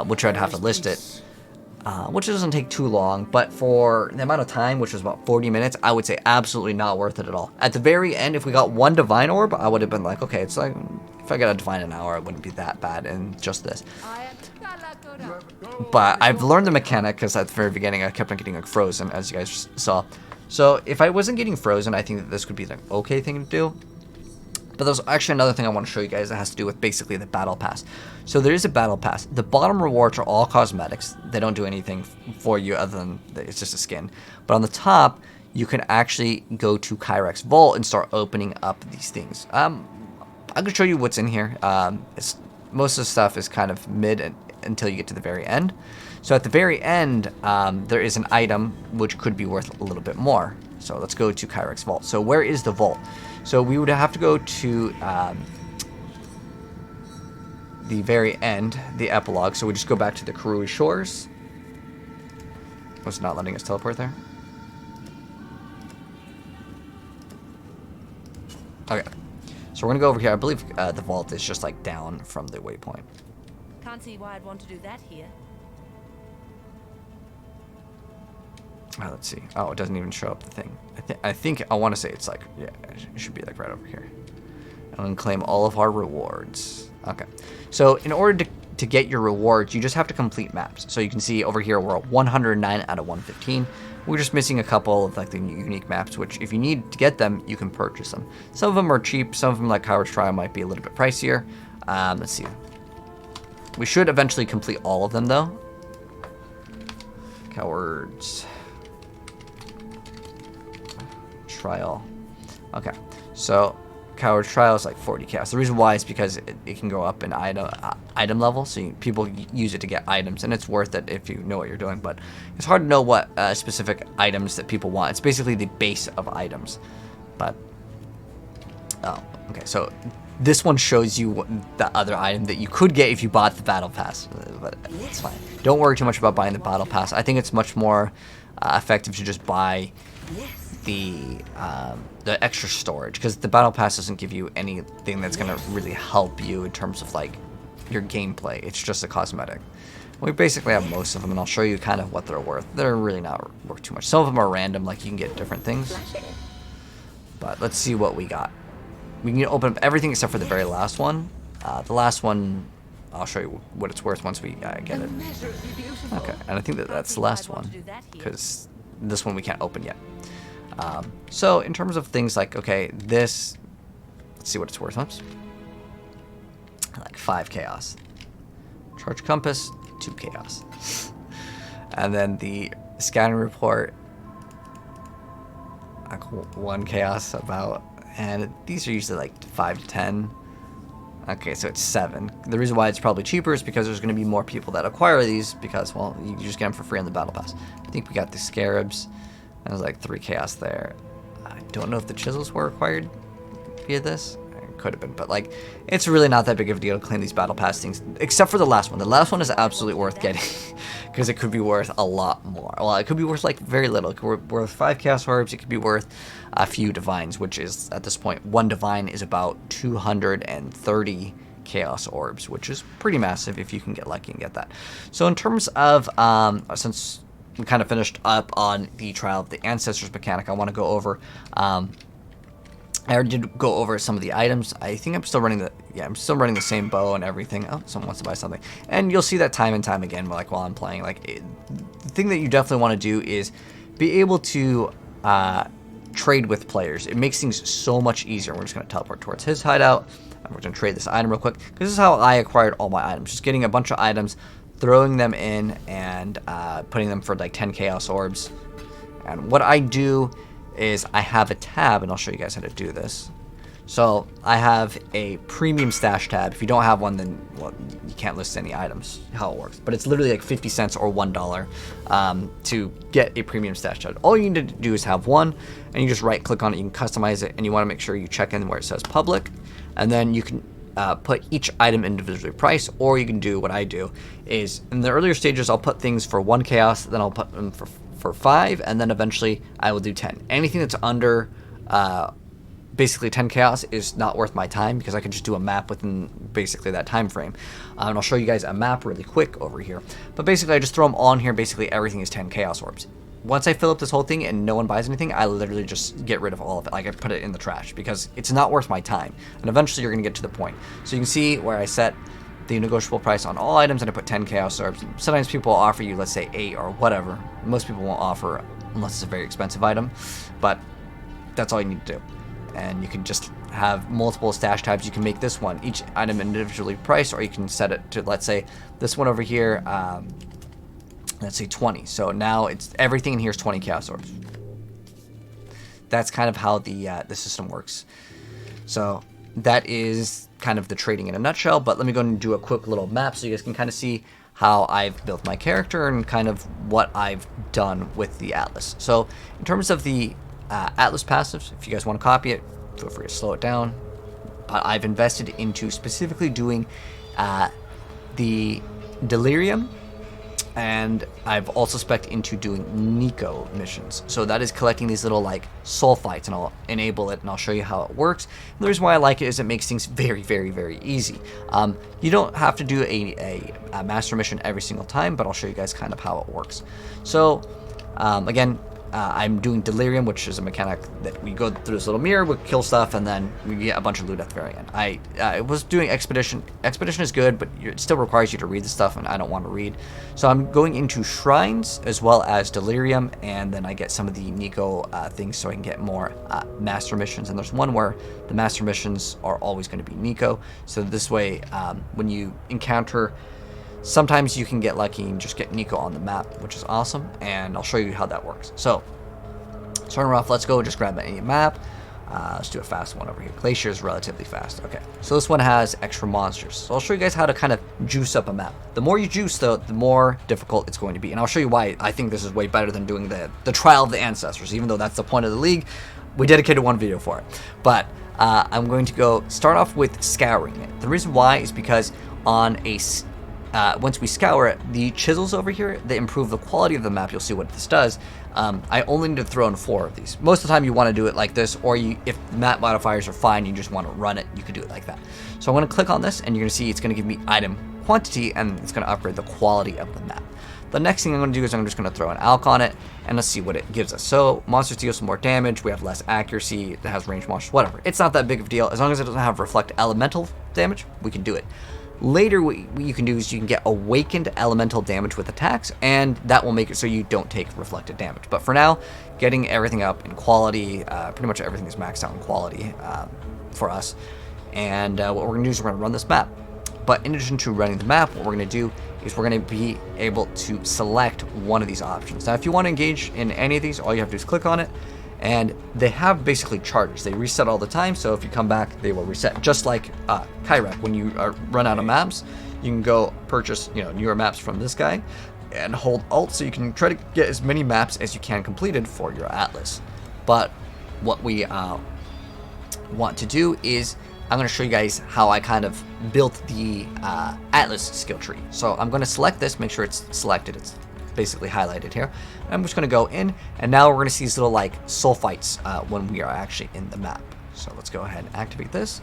which I'd have to list it, which doesn't take too long, but for the amount of time, which was about 40 minutes, I would say absolutely not worth it at all. At the very end, if we got one divine orb, I would have been like, okay, it's like, if I got a divine an hour, it wouldn't be that bad in just this. But I've learned the mechanic, because at the very beginning, I kept on getting like frozen, as you guys saw. So if I wasn't getting frozen, I think that this could be an okay thing to do. But there's actually another thing I want to show you guys that has to do with basically the battle pass. So there is a battle pass. The bottom rewards are all cosmetics. They don't do anything for you other than it's just a skin. But on the top, you can actually go to Kyrex Vault and start opening up these things. I can show you what's in here. Most of the stuff is kind of mid until you get to the very end. So at the very end, there is an item which could be worth a little bit more. So let's go to Kyrex Vault. So where is the vault? So we would have to go to the very end, the epilogue. So we just go back to the Karui Shores. Was it not letting us teleport there? Okay. So we're going to go over here. I believe the vault is just like down from the waypoint. Can't see why I'd want to do that here. Oh, let's see. Oh, it doesn't even show up the thing. I think I want to say it's like, yeah, it should be like right over here. And claim all of our rewards. Okay. So in order to get your rewards, you just have to complete maps. So you can see over here, we're at 109 out of 115. We're just missing a couple of like the unique maps, which if you need to get them, you can purchase them. Some of them are cheap. Some of them, like Coward's Trial, might be a little bit pricier. Let's see. We should eventually complete all of them, though. Coward's Trial. Okay, so Coward's Trial is like 40 chaos. The reason why is because it can go up in item level, so people use it to get items, and it's worth it if you know what you're doing. But it's hard to know what specific items that people want. It's basically the base of items. But oh, okay, so this one shows you the other item that you could get if you bought the battle pass, but it's fine. Don't worry too much about buying the battle pass. I think it's much more effective to just buy the extra storage, because the battle pass doesn't give you anything that's going to really help you in terms of like your gameplay. It's just a cosmetic. We basically have most of them, and I'll show you kind of what they're worth. They're really not worth too much. Some of them are random, like you can get different things. But let's see what we got. We can open up everything except for the very last one. The last one, I'll show you what it's worth once we get it. Okay, and I think that's the last one, because this one we can't open yet. So in terms of things like, okay, this, let's see what it's worth. Oops. Like 5 chaos. Charge compass, 2 chaos. And then the scanning report, like 1 chaos about. And these are usually like 5 to 10. Okay, so it's 7. The reason why it's probably cheaper is because there's going to be more people that acquire these, because, well, you just get them for free on the battle pass. I think we got the scarabs. There's like 3 chaos there. I don't know if the chisels were acquired via this. It could have been, but like, it's really not that big of a deal to claim these battle pass things, except for the last one. The last one is absolutely worth getting, because it could be worth a lot more. Well, it could be worth like very little. It could be worth 5 chaos orbs. It could be worth a few divines, which is at this point, 1 divine is about 230 chaos orbs, which is pretty massive if you can get lucky and get that. So in terms of since we kind of finished up on the Trial of the Ancestors mechanic, I want to go over I already did go over some of the items. I think I'm still running the same bow and everything. Oh, someone wants to buy something. And you'll see that time and time again, like while I'm playing. Like the thing that you definitely want to do is be able to trade with players. It makes things so much easier. We're just going to teleport towards his hideout, and we're going to trade this item real quick, because this is how I acquired all my items. Just getting a bunch of items, throwing them in, and putting them for like 10 chaos orbs. And what I do is I have a tab, and I'll show you guys how to do this. So I have a premium stash tab. If you don't have one, then well, you can't list any items, how it works. But it's literally like 50 cents or $1 to get a premium stash tab. All you need to do is have one, and you just right click on it. You can customize it, and you want to make sure you check in where it says public, and then you can put each item individually priced, or you can do what I do is in the earlier stages I'll put things for 1 chaos, then I'll put them for 5, and then eventually I will do 10. Anything that's under basically 10 chaos is not worth my time because I could just do a map within basically that time frame. And I'll show you guys a map really quick over here. But basically I just throw them on here. Basically everything is 10 chaos orbs. Once I fill up this whole thing and no one buys anything, I literally just get rid of all of it. Like I put it in the trash because it's not worth my time. And eventually you're going to get to the point. So you can see where I set the negotiable price on all items and I put 10 chaos orbs. Sometimes people will offer you, let's say 8 or whatever. Most people won't offer unless it's a very expensive item. But that's all you need to do. And you can just have multiple stash types. You can make this one, each item individually priced, or you can set it to, let's say, this one over here, let's say 20. So now it's everything in here is 20 chaos orbs. That's kind of how the system works. So that is kind of the trading in a nutshell. But let me go and do a quick little map so you guys can kind of see how I've built my character and kind of what I've done with the Atlas. So in terms of the Atlas passives, if you guys want to copy it, feel free to slow it down. But I've invested into specifically doing the Delirium, and I've also spec'd into doing Nico missions. So that is collecting these little like sulfites, and I'll enable it and I'll show you how it works. And the reason why I like it is it makes things very, very, very easy. You don't have to do a master mission every single time, but I'll show you guys kind of how it works. So again, I'm doing Delirium, which is a mechanic that we go through this little mirror, we kill stuff, and then we get a bunch of loot at the very end. I was doing Expedition. Expedition is good, but it still requires you to read the stuff, and I don't want to read. So I'm going into Shrines as well as Delirium, and then I get some of the Nico things so I can get more Master Missions. And there's one where the Master Missions are always going to be Nico. So this way, when you encounter... Sometimes you can get lucky and just get Nico on the map, which is awesome, and I'll show you how that works. So, starting off, let's go just grab any map. Let's do a fast one over here. Glacier is relatively fast. Okay, so this one has extra monsters. So I'll show you guys how to kind of juice up a map. The more you juice, though, the more difficult it's going to be. And I'll show you why I think this is way better than doing the Trial of the Ancestors, even though that's the point of the league. We dedicated one video for it. But I'm going to go start off with scouring it. The reason why is because on a... once we scour it, the chisels over here, they improve the quality of the map. You'll see what this does. I only need to throw in 4 of these. Most of the time you want to do it like this, or if map modifiers are fine, you just want to run it, you could do it like that. So I'm going to click on this, and you're going to see it's going to give me item quantity, and it's going to upgrade the quality of the map. The next thing I'm going to do is I'm just going to throw an alch on it, and let's see what it gives us. So monsters deal some more damage, we have less accuracy, it has ranged monsters, whatever. It's not that big of a deal. As long as it doesn't have reflect elemental damage, we can do it. Later, what you can do is you can get awakened elemental damage with attacks, and that will make it so you don't take reflected damage. But for now, getting everything up in quality, pretty much everything is maxed out in quality for us. And what we're going to do is we're going to run this map. But in addition to running the map, what we're going to do is we're going to be able to select one of these options. Now, if you want to engage in any of these, all you have to do is click on it. And they have basically charters. They reset all the time, so if you come back, they will reset. Just like Kyrek, when you run out of maps, you can go purchase newer maps from this guy and hold Alt, so you can try to get as many maps as you can completed for your Atlas. But what we want to do is I'm going to show you guys how I kind of built the Atlas skill tree. So I'm going to select this, make sure it's selected. It's basically highlighted here. I'm just going to go in, and now we're going to see these little like sulfites when we are actually in the map. So let's go ahead and activate this,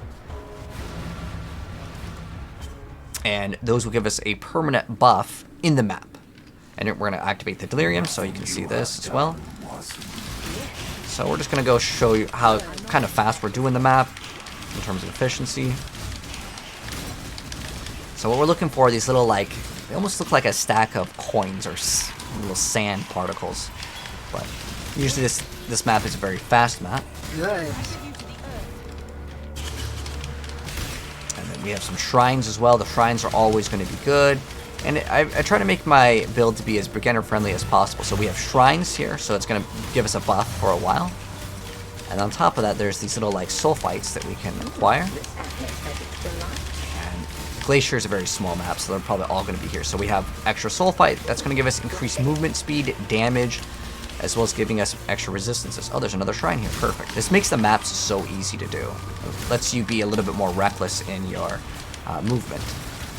and those will give us a permanent buff in the map. And we're going to activate the Delirium so you can see this as well. So we're just going to go show you how kind of fast we're doing the map in terms of efficiency. So what we're looking for are these little like, they almost look like a stack of coins or little sand particles. But usually this map is a very fast map. Good. And then we have some shrines as well. The shrines are always going to be good. And I try to make my build to be as beginner friendly as possible. So we have shrines here, so it's going to give us a buff for a while. And on top of that, there's these little like sulfites that we can acquire. Glacier is a very small map, so they're probably all going to be here. So we have extra sulfite. That's going to give us increased movement speed, damage, as well as giving us extra resistances. Oh, there's another shrine here. Perfect. This makes the maps so easy to do. It lets you be a little bit more reckless in your movement.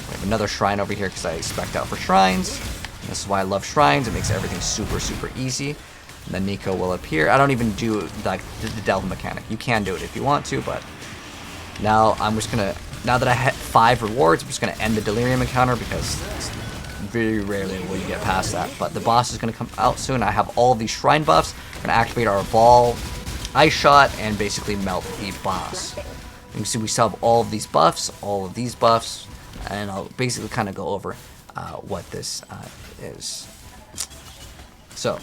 We have another shrine over here because I spec'd out for shrines. And this is why I love shrines. It makes everything super, super easy. And then Nico will appear. I don't even do like the delve mechanic. You can do it if you want to, but now I'm just gonna, now that I hit 5 rewards, I'm just gonna end the delirium encounter because it's very rarely will you get past that. But the boss is gonna come out soon. I have all of these shrine buffs. We're gonna activate our ball, ice shot, and basically melt the boss. You can see we still have all of these buffs, all of these buffs, and I'll basically kind of go over what this is. So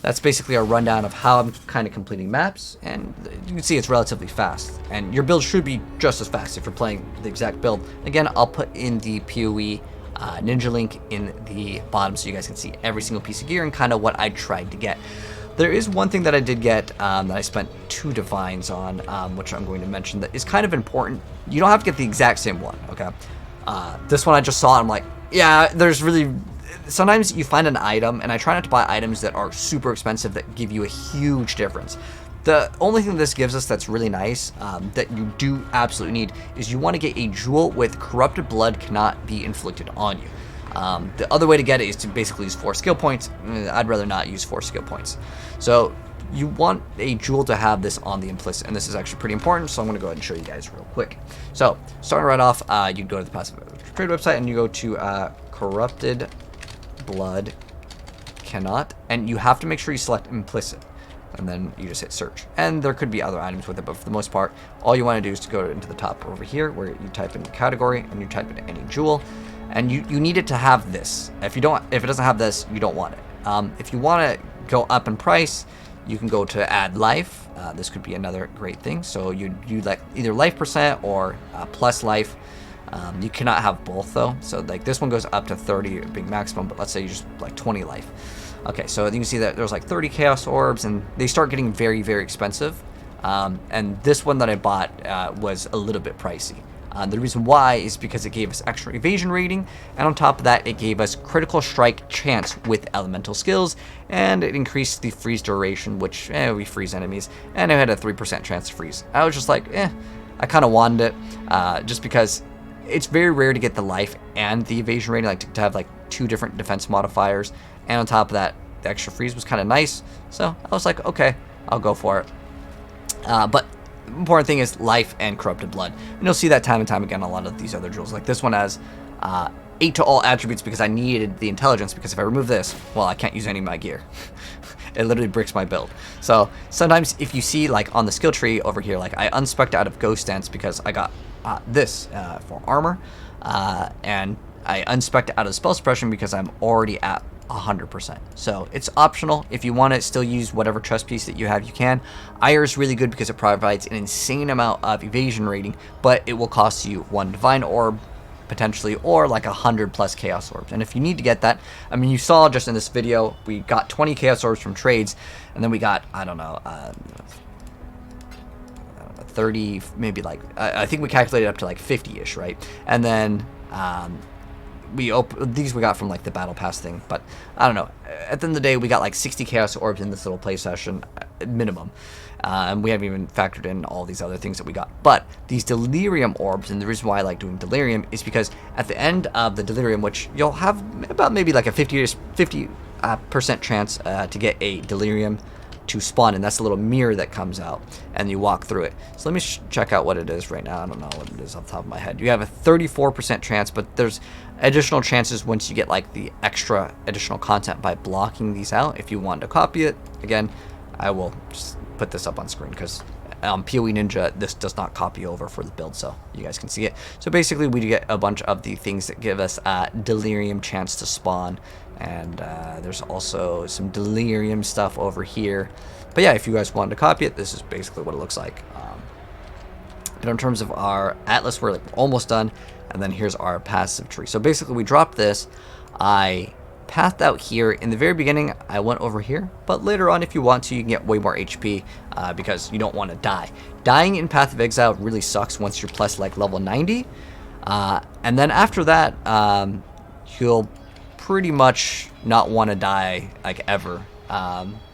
that's basically a rundown of how I'm kind of completing maps, and you can see it's relatively fast. And your build should be just as fast if you're playing the exact build. Again, I'll put in the PoE ninja link in the bottom so you guys can see every single piece of gear and kind of what I tried to get. There is one thing that I did get that I spent 2 divines on, which I'm going to mention that is kind of important. You don't have to get the exact same one, okay? This one I just saw, and I'm like, yeah, there's really... Sometimes you find an item, and I try not to buy items that are super expensive that give you a huge difference. The only thing this gives us that's really nice, that you do absolutely need, is you want to get a jewel with corrupted blood cannot be inflicted on you. The other way to get it is to basically use 4 skill points. I'd rather not use 4 skill points. So you want a jewel to have this on the implicit, and this is actually pretty important, so I'm going to go ahead and show you guys real quick. So starting right off, you go to the passive trade website, and you go to corrupted blood cannot, and you have to make sure you select implicit, and then you just hit search. And there could be other items with it, but for the most part, all you want to do is to go into the top over here where you type in category and you type in any jewel, and you need it to have this. If it doesn't have this, you don't want it. If you want to go up in price, you can go to add life. This could be another great thing. So you like either life percent or plus life. You cannot have both though. So like this one goes up to 30 being maximum, but let's say you just like 20 life. Okay, so you can see that there's like 30 chaos orbs, and they start getting very, very expensive. And this one that I bought was a little bit pricey. The reason why is because it gave us extra evasion rating, and on top of that, it gave us critical strike chance with elemental skills, and it increased the freeze duration, which we freeze enemies, and it had a 3% chance to freeze. I was just like, I kind of wanted it, just because it's very rare to get the life and the evasion rating, like to have like 2 different defense modifiers, and on top of that, the extra freeze was kind of nice. So I was like, okay, I'll go for it. But the important thing is life and corrupted blood. And you'll see that time and time again on a lot of these other jewels. Like this one has 8 to all attributes because I needed the intelligence, because if I remove this, well, I can't use any of my gear. It literally bricks my build. So sometimes if you see like on the skill tree over here, like I unspec'd out of Ghost Dance because I got this for armor, and I unspec'd out of Spell Suppression because I'm already at 100%. So it's optional. If you want to still use whatever chest piece that you have, you can. Ire is really good because it provides an insane amount of evasion rating, but it will cost you 1 divine orb potentially, or like 100 plus chaos orbs. And if you need to get that, I mean, you saw just in this video, we got 20 chaos orbs from trades, and then we got, I don't know, 30, maybe like, I think we calculated up to like 50-ish, right? And then these we got from like the battle pass thing, but I don't know, at the end of the day we got like 60 chaos orbs in this little play session minimum, and we haven't even factored in all these other things that we got. But these delirium orbs, and the reason why I like doing delirium is because at the end of the delirium, which you'll have about maybe like a 50% chance to get a delirium to spawn, and that's a little mirror that comes out and you walk through it. So let me check out what it is right now. I don't know what it is off the top of my head. You have a 34% chance, but there's additional chances once you get like the extra additional content by blocking these out. If you want to copy it, again, I will just put this up on screen because PoE Ninja, this does not copy over for the build, so you guys can see it. So basically we get a bunch of the things that give us delirium chance to spawn, and there's also some delirium stuff over here. But yeah, if you guys wanted to copy it, this is basically what it looks like. But in terms of our atlas, we're like almost done, and then here's our passive tree. So basically we dropped this, I pathed out here. In the very beginning I went over here, but later on if you want to, you can get way more HP because you don't want to die. Dying in Path of Exile really sucks once you're plus like level 90, and then after that you'll pretty much not want to die like ever,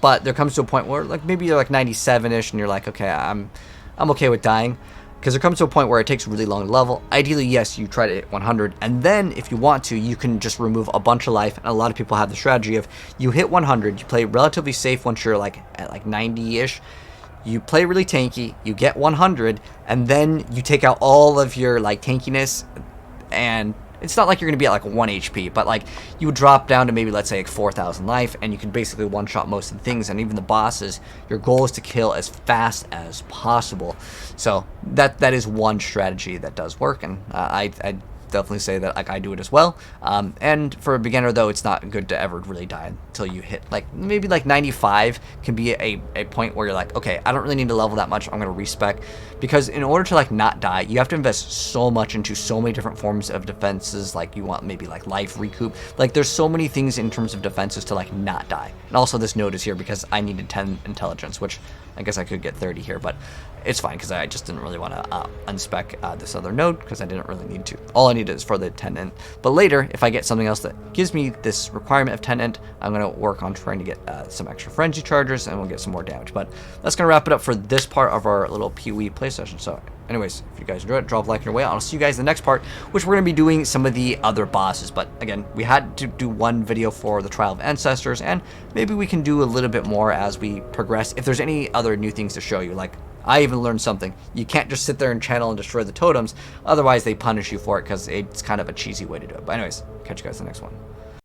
but there comes to a point where like maybe you're like 97ish and you're like, okay, I'm okay with dying. Because there comes to a point where it takes really long to level. Ideally, yes, you try to hit 100, and then if you want to, you can just remove a bunch of life. And a lot of people have the strategy of you hit 100, you play relatively safe once you're like at like 90-ish. You play really tanky, you get 100, and then you take out all of your like tankiness, and it's not like you're going to be at like 1 HP, but like you would drop down to maybe, let's say, like 4,000 life, and you can basically one-shot most of the things, and even the bosses. Your goal is to kill as fast as possible. So that is one strategy that does work, and I definitely say that like I do it as well. And for a beginner though, it's not good to ever really die until you hit like maybe like 95 can be a point where you're like, okay, I don't really need to level that much, I'm gonna respec. Because in order to like not die, you have to invest so much into so many different forms of defenses. Like you want maybe like life recoup, like there's so many things in terms of defenses to like not die. And also this node is here because I needed 10 intelligence, which I guess I could get 30 here, but it's fine because I just didn't really want to unspec this other node because I didn't really need to. All I need is for the 10 int. But later, if I get something else that gives me this requirement of 10 int, I'm going to work on trying to get some extra frenzy chargers, and we'll get some more damage. But that's going to wrap it up for this part of our little PoE play session. So anyways, if you guys enjoyed it, drop a like on your way. I'll see you guys in the next part, which we're going to be doing some of the other bosses. But again, we had to do one video for the Trial of Ancestors, and maybe we can do a little bit more as we progress. If there's any other new things to show you, like I even learned something. You can't just sit there and channel and destroy the totems, otherwise they punish you for it because it's kind of a cheesy way to do it. But anyways, catch you guys in the next one.